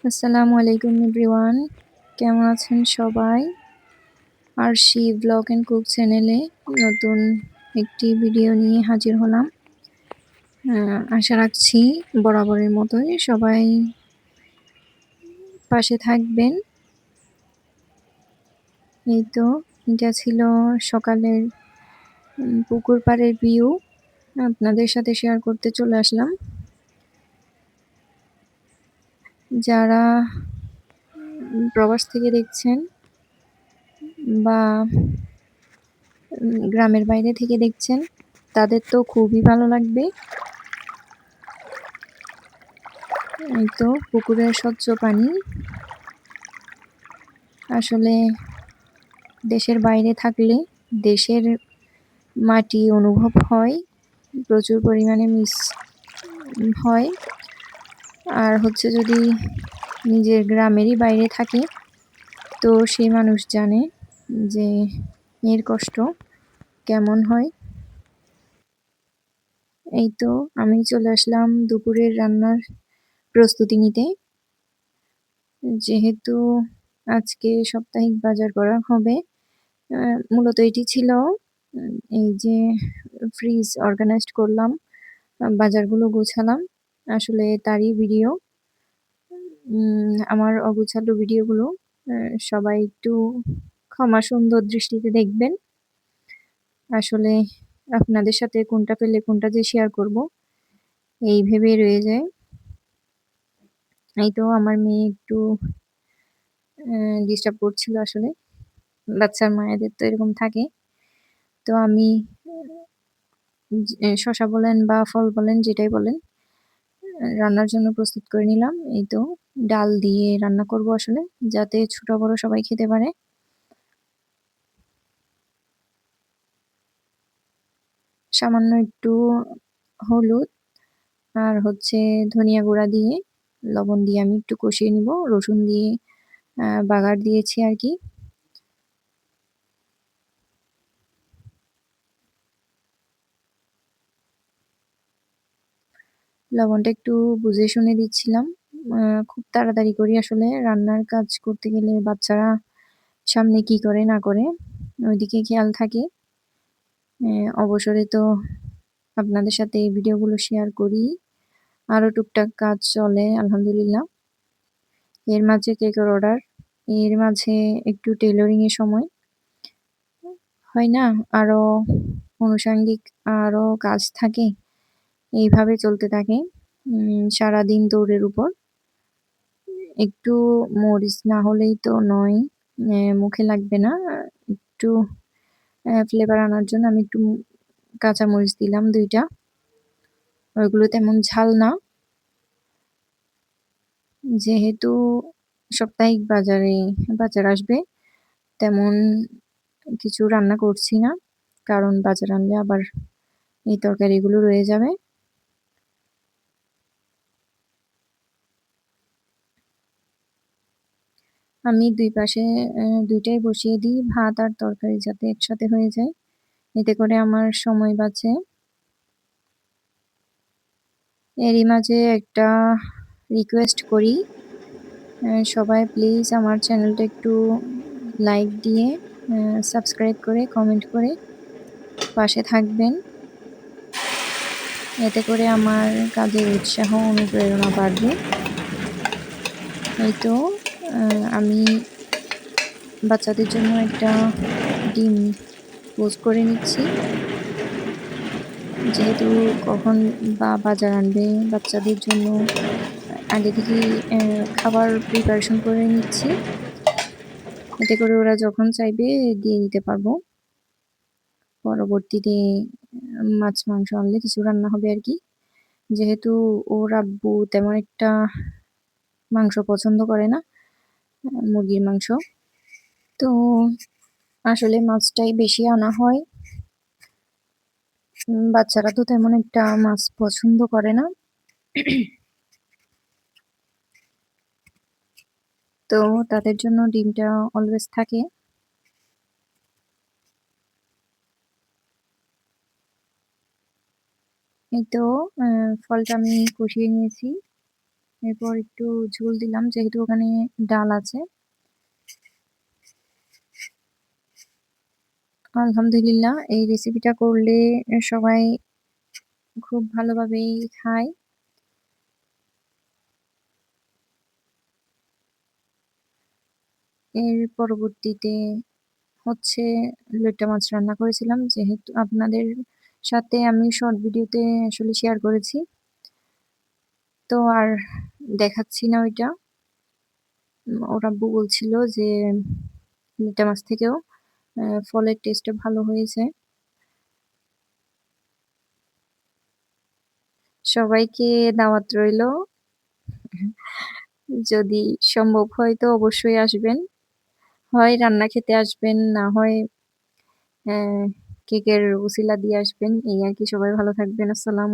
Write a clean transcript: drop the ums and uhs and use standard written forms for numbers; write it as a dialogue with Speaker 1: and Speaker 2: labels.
Speaker 1: আসসালামু আলাইকুম এভরিওয়ান। কেমন আছেন সবাই? আরশি ব্লগ অ্যান্ড কুক চ্যানেলে নতুন একটি ভিডিও নিয়ে হাজির হলাম। আশা রাখছি বরাবরের মতোই সবাই পাশে থাকবেন। এই তো এটা ছিল সকালের পুকুর পাড়ের ভিউ আপনাদের সাথে শেয়ার করতে চলে আসলাম। যারা প্রবাস থেকে দেখছেন বা গ্রামের বাইরে থেকে দেখছেন তাদের তো খুবই ভালো লাগবে। এই তো পুকুরের স্বচ্ছ পানি। আসলে দেশের বাইরে থাকলে দেশের মাটি অনুভব হয়, প্রচুর পরিমাণে মিস হয়। আর হচ্ছে যদি নিজের গ্রামেরই বাইরে থাকে তো সেই মানুষ জানে যে এর কষ্ট কেমন হয়। এই তো আমি চলে আসলাম দুপুরের রান্নার প্রস্তুতি নিতে। যেহেতু আজকে সাপ্তাহিক বাজার করা হবে, মূলত এটি ছিল এই যে ফ্রিজ অর্গানাইজড করলাম, বাজারগুলো গোছালাম। আসলে তারই ভিডিও। আমার অগোছালো ভিডিওগুলো সবাই একটু ক্ষমা সুন্দর দৃষ্টিতে দেখবেন। আসলে আপনাদের সাথে কোনটা পেলে কোনটা যে শেয়ার করব এই ভেবেই রয়ে যায়। এই তো আমার মেয়ে একটু ডিস্টার্ব করছিল আসলে। বাচ্চার মায়েদের তো এরকম থাকে। তো আমি শসা বলেন বা ফল বলেন যেটাই বলেন, রান্নার জন্য প্রস্তুত করে নিলাম। এই তো ডাল দিয়ে রান্না করব আসলে, যাতে ছোট বড় সবাই খেতে পারে। সামান্য একটু হলুদ আর হচ্ছে ধনিয়া গুঁড়া দিয়ে, লবণ দিয়ে আমি একটু কষিয়ে নিব। রসুন দিয়ে বাগার দিয়েছি আরকি। লবণটা একটু বুঝে শুনে দিচ্ছিলাম। খুব তাড়াতাড়ি করি আসলে রান্নার কাজ করতে গেলে বাচ্চারা সামনে কি করে না করে ওইদিকে খেয়াল থাকে। অবসরে তো আপনাদের সাথে এই ভিডিওগুলো শেয়ার করি। আরো টুকটাক কাজ চলে আলহামদুলিল্লাহ। এর মাঝে কেকের অর্ডার, এর মাঝে একটু টেইলরিং এর সময়। হয় না? আরো আনুষঙ্গিক আরো কাজ থাকে। এইভাবে চলতে থাকে। সারাদিন দৌড়ের উপর। একটু মরিচ না হলেই তো নয়। মুখে লাগবে না। একটু ফ্লেভার আনার জন্য আমি একটু কাঁচা মরিচ দিলাম ২ টা। ওইগুলো তেমন ঝাল না। যেহেতু সাপ্তাহিক বাজার আসবে, তেমন কিছু রান্না করছি না। কারণ বাজার আনলে আবার এই তরকারিগুলো রয়ে যাবে। আমি ২ পাশে ২ টাই বসিয়ে দিই, ভাত আর তরকারি যাতে একসাথে হয়ে যায়। এতে করে আমার সময় বাঁচে। এরই মাঝে একটা রিকোয়েস্ট করি, সবাই প্লিজ আমার চ্যানেলটা একটু লাইক দিয়ে, সাবস্ক্রাইব করে, কমেন্ট করে পাশে থাকবেন। এতে করে আমার কাজের উৎসাহ অনুপ্রেরণা বাড়বে। এই তো আমি বাচ্চাদের জন্য একটা ডিম পোস্ট করে নিচ্ছি। যেহেতু কখন বাজার আনবে বাচ্চাদের জন্য আগে থেকেই খাবার প্রিপারেশন করে নিচ্ছি। এতে করে ওরা যখন চাইবে দিয়ে দিতে পারবো। পরবর্তীতে মাছ মাংস আনলে কিছু রান্না হবে আরকি। যেহেতু ওর আব্বু তেমন একটা মাংস পছন্দ করে না, মুরগির মাংস। তো আসলে মাছটাই বেশি আনা হয়। বাচ্চারা তো তেমন একটা মাছ পছন্দ করে না। তো তাদের জন্য ডিমটা অলওয়েজ থাকে। এই তো ফলটা আমি কষিয়ে নিয়েছি। এরপর একটু ঝোল দিলাম যেহেতু ওখানে ডাল আছে। আলহামদুলিল্লাহ এই রেসিপিটা করলে সবাই খুব ভালোভাবেই খায়। এর পরবর্তীতে হচ্ছে লইট্টা মাছ রান্না করেছিলাম। যেহেতু আপনাদের সাথে আমি শর্ট ভিডিওতে আসলে শেয়ার করেছি। তো আর দেখাচ্ছি না ওইটা। ওর আব্বু বলছিল যে লইট্টা মাছ থেকেও ফলের টেস্টটা ভালো হয়েছে। সবাইকে দাওয়াত রইলো। যদি সম্ভব হয় তো অবশ্যই আসবেন। হয় রান্না খেতে আসবেন, না হয় কেকের উছিলা দিয়ে আসবেন। এই আরকি। সবাই ভালো থাকবেন। আসসালাম